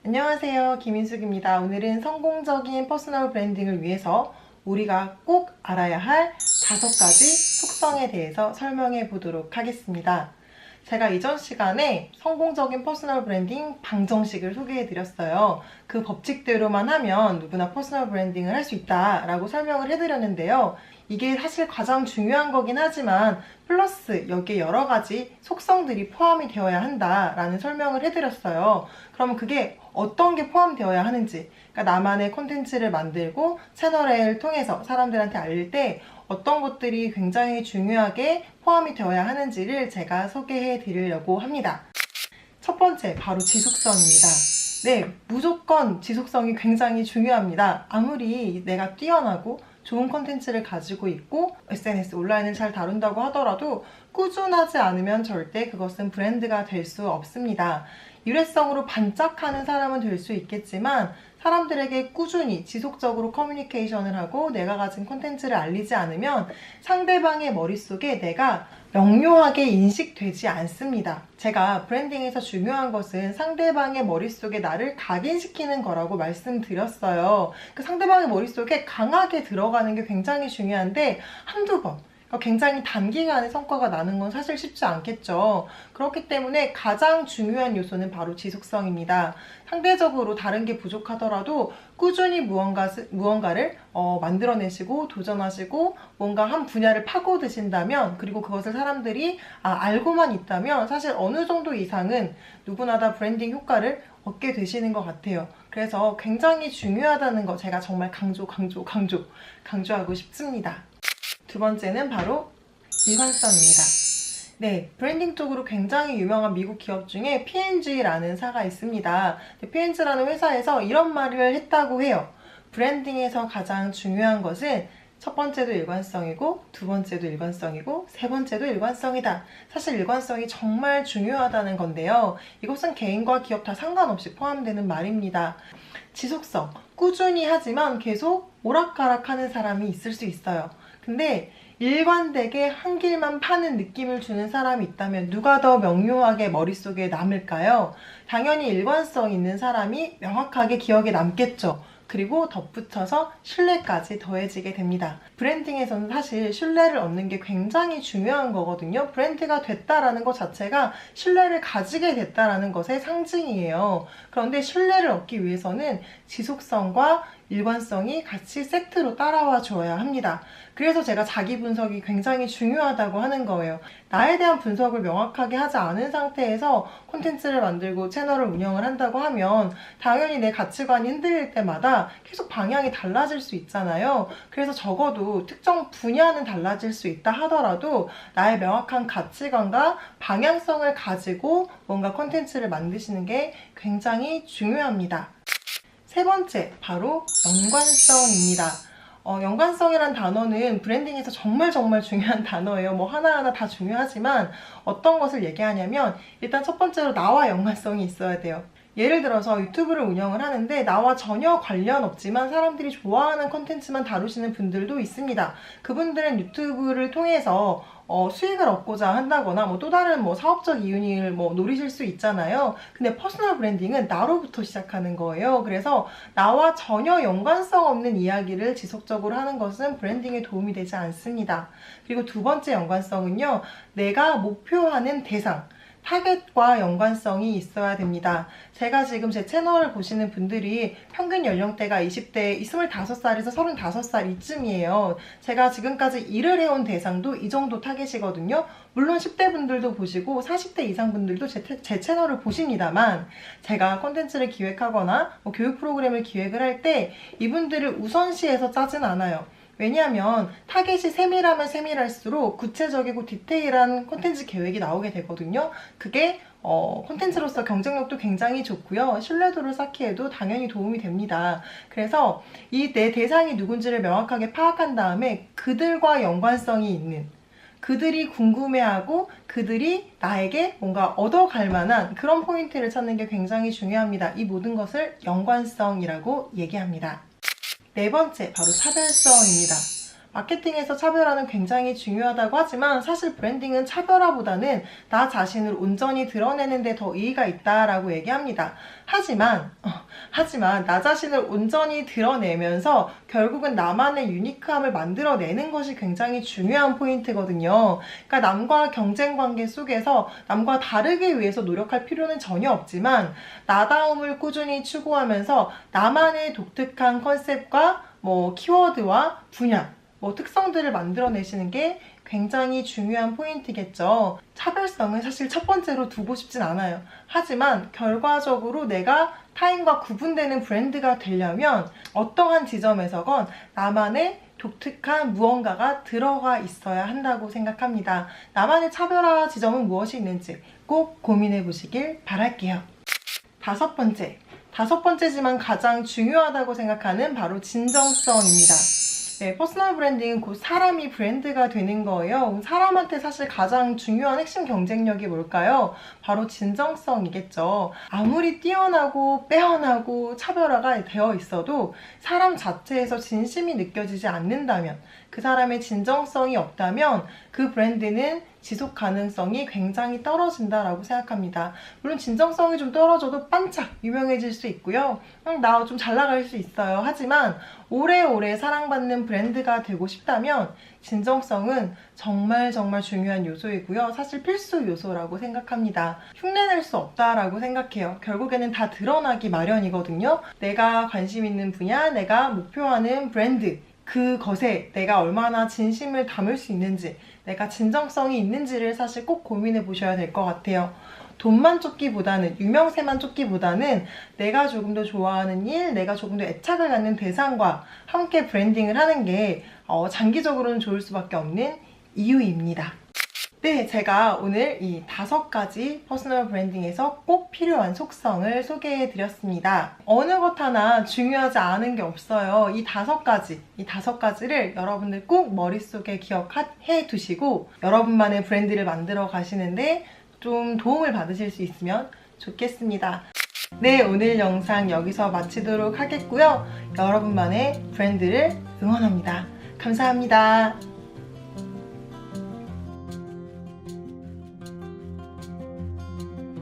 안녕하세요. 김인숙입니다. 오늘은 성공적인 퍼스널 브랜딩을 위해서 우리가 꼭 알아야 할 5가지 속성에 대해서 설명해 보도록 하겠습니다. 제가 이전 시간에 성공적인 퍼스널 브랜딩 방정식을 소개해 드렸어요. 그 법칙대로만 하면 누구나 퍼스널 브랜딩을 할 수 있다라고 설명을 해드렸는데요. 이게 사실 가장 중요한 거긴 하지만 플러스 여기에 여러 가지 속성들이 포함이 되어야 한다라는 설명을 해드렸어요. 그러면 그게 어떤 게 포함되어야 하는지, 그러니까 나만의 콘텐츠를 만들고 채널을 통해서 사람들한테 알릴 때 어떤 것들이 굉장히 중요하게 포함이 되어야 하는지를 제가 소개해 드리려고 합니다. 첫 번째, 바로 지속성입니다. 네, 무조건 지속성이 굉장히 중요합니다. 아무리 내가 뛰어나고 좋은 콘텐츠를 가지고 있고 SNS 온라인을 잘 다룬다고 하더라도 꾸준하지 않으면 절대 그것은 브랜드가 될 수 없습니다. 일회성으로 반짝하는 사람은 될 수 있겠지만 사람들에게 꾸준히 지속적으로 커뮤니케이션을 하고 내가 가진 콘텐츠를 알리지 않으면 상대방의 머릿속에 내가 명료하게 인식되지 않습니다. 제가 브랜딩에서 중요한 것은 상대방의 머릿속에 나를 각인시키는 거라고 말씀드렸어요. 그 상대방의 머릿속에 강하게 들어가는 게 굉장히 중요한데 한두 번, 굉장히 단기간에 성과가 나는 건 사실 쉽지 않겠죠. 그렇기 때문에 가장 중요한 요소는 바로 지속성입니다. 상대적으로 다른 게 부족하더라도 꾸준히 무언가를 만들어내시고 도전하시고 뭔가 한 분야를 파고드신다면, 그리고 그것을 사람들이 알고만 있다면 사실 어느 정도 이상은 누구나 다 브랜딩 효과를 얻게 되시는 것 같아요. 그래서 굉장히 중요하다는 거 제가 정말 강조하고 싶습니다. 두 번째는 바로 일관성입니다. 네, 브랜딩 쪽으로 굉장히 유명한 미국 기업 중에 P&G라는 사가 있습니다. P&G라는 회사에서 이런 말을 했다고 해요. 브랜딩에서 가장 중요한 것은 첫 번째도 일관성이고, 두 번째도 일관성이고, 세 번째도 일관성이다. 사실 일관성이 정말 중요하다는 건데요. 이것은 개인과 기업 다 상관없이 포함되는 말입니다. 지속성, 꾸준히 하지만 계속 오락가락하는 사람이 있을 수 있어요. 근데 일관되게 한 길만 파는 느낌을 주는 사람이 있다면 누가 더 명료하게 머릿속에 남을까요? 당연히 일관성 있는 사람이 명확하게 기억에 남겠죠. 그리고 덧붙여서 신뢰까지 더해지게 됩니다. 브랜딩에서는 사실 신뢰를 얻는 게 굉장히 중요한 거거든요. 브랜드가 됐다라는 것 자체가 신뢰를 가지게 됐다라는 것의 상징이에요. 그런데 신뢰를 얻기 위해서는 지속성과 일관성이 같이 세트로 따라와 줘야 합니다. 그래서 제가 자기 분석이 굉장히 중요하다고 하는 거예요. 나에 대한 분석을 명확하게 하지 않은 상태에서 콘텐츠를 만들고 채널을 운영을 한다고 하면 당연히 내 가치관이 흔들릴 때마다 계속 방향이 달라질 수 있잖아요. 그래서 적어도 특정 분야는 달라질 수 있다 하더라도 나의 명확한 가치관과 방향성을 가지고 뭔가 콘텐츠를 만드시는 게 굉장히 중요합니다. 세 번째, 바로 연관성입니다. 연관성이란 단어는 브랜딩에서 정말 중요한 단어예요. 뭐 하나하나 다 중요하지만 어떤 것을 얘기하냐면 일단 첫 번째로 나와 연관성이 있어야 돼요. 예를 들어서 유튜브를 운영을 하는데 나와 전혀 관련 없지만 사람들이 좋아하는 컨텐츠만 다루시는 분들도 있습니다. 그분들은 유튜브를 통해서 수익을 얻고자 한다거나 또 다른 사업적 이윤을 노리실 수 있잖아요. 근데 퍼스널 브랜딩은 나로부터 시작하는 거예요. 그래서 나와 전혀 연관성 없는 이야기를 지속적으로 하는 것은 브랜딩에 도움이 되지 않습니다. 그리고 두 번째 연관성은요, 내가 목표하는 대상, 타겟과 연관성이 있어야 됩니다. 제가 지금 제 채널을 보시는 분들이 평균 연령대가 20대, 25살에서 35살 이쯤이에요. 제가 지금까지 일을 해온 대상도 이 정도 타겟이거든요. 물론 10대 분들도 보시고 40대 이상 분들도 제 채널을 보십니다만, 제가 콘텐츠를 기획하거나 교육 프로그램을 기획을 할 때 이분들을 우선시해서 짜진 않아요. 왜냐하면 타겟이 세밀하면 세밀할수록 구체적이고 디테일한 콘텐츠 계획이 나오게 되거든요. 그게 콘텐츠로서 경쟁력도 굉장히 좋고요. 신뢰도를 쌓기에도 당연히 도움이 됩니다. 그래서 이 내 대상이 누군지를 명확하게 파악한 다음에 그들과 연관성이 있는, 그들이 궁금해하고 그들이 나에게 뭔가 얻어갈 만한 그런 포인트를 찾는 게 굉장히 중요합니다. 이 모든 것을 연관성이라고 얘기합니다. 네 번째, 바로 차별성입니다. 마케팅에서 차별화는 굉장히 중요하다고 하지만 사실 브랜딩은 차별화보다는 나 자신을 온전히 드러내는 데 더 의의가 있다라고 얘기합니다. 하지만 나 자신을 온전히 드러내면서 결국은 나만의 유니크함을 만들어내는 것이 굉장히 중요한 포인트거든요. 그러니까 남과 경쟁 관계 속에서 남과 다르기 위해서 노력할 필요는 전혀 없지만 나다움을 꾸준히 추구하면서 나만의 독특한 컨셉과 키워드와 분야, 특성들을 만들어내시는 게 굉장히 중요한 포인트겠죠. 차별성은 사실 첫 번째로 두고 싶진 않아요. 하지만 결과적으로 내가 타인과 구분되는 브랜드가 되려면 어떠한 지점에서건 나만의 독특한 무언가가 들어가 있어야 한다고 생각합니다. 나만의 차별화 지점은 무엇이 있는지 꼭 고민해 보시길 바랄게요. 다섯 번째지만 가장 중요하다고 생각하는 바로 진정성입니다. 네, 퍼스널 브랜딩은 곧 사람이 브랜드가 되는 거예요. 사람한테 사실 가장 중요한 핵심 경쟁력이 뭘까요? 바로 진정성이겠죠. 아무리 뛰어나고 빼어나고 차별화가 되어 있어도 사람 자체에서 진심이 느껴지지 않는다면, 그 사람의 진정성이 없다면 그 브랜드는 지속 가능성이 굉장히 떨어진다라고 생각합니다. 물론 진정성이 좀 떨어져도 반짝 유명해질 수 있고요. 나 좀 잘 나갈 수 있어요. 하지만 오래오래 사랑받는 브랜드가 되고 싶다면 진정성은 정말 중요한 요소이고요. 사실 필수 요소라고 생각합니다. 흉내낼 수 없다라고 생각해요. 결국에는 다 드러나기 마련이거든요. 내가 관심 있는 분야, 내가 목표하는 브랜드, 그것에 내가 얼마나 진심을 담을 수 있는지, 내가 진정성이 있는지를 사실 꼭 고민해 보셔야 될 것 같아요. 돈만 쫓기보다는, 유명세만 쫓기보다는 내가 조금 더 좋아하는 일, 내가 조금 더 애착을 갖는 대상과 함께 브랜딩을 하는 게 장기적으로는 좋을 수밖에 없는 이유입니다. 네, 제가 오늘 이 5가지 퍼스널 브랜딩에서 꼭 필요한 속성을 소개해 드렸습니다. 어느 것 하나 중요하지 않은 게 없어요. 이 5가지를 여러분들 꼭 머릿속에 기억해 두시고 여러분만의 브랜드를 만들어 가시는데 좀 도움을 받으실 수 있으면 좋겠습니다. 네, 오늘 영상 여기서 마치도록 하겠고요. 여러분만의 브랜드를 응원합니다. 감사합니다.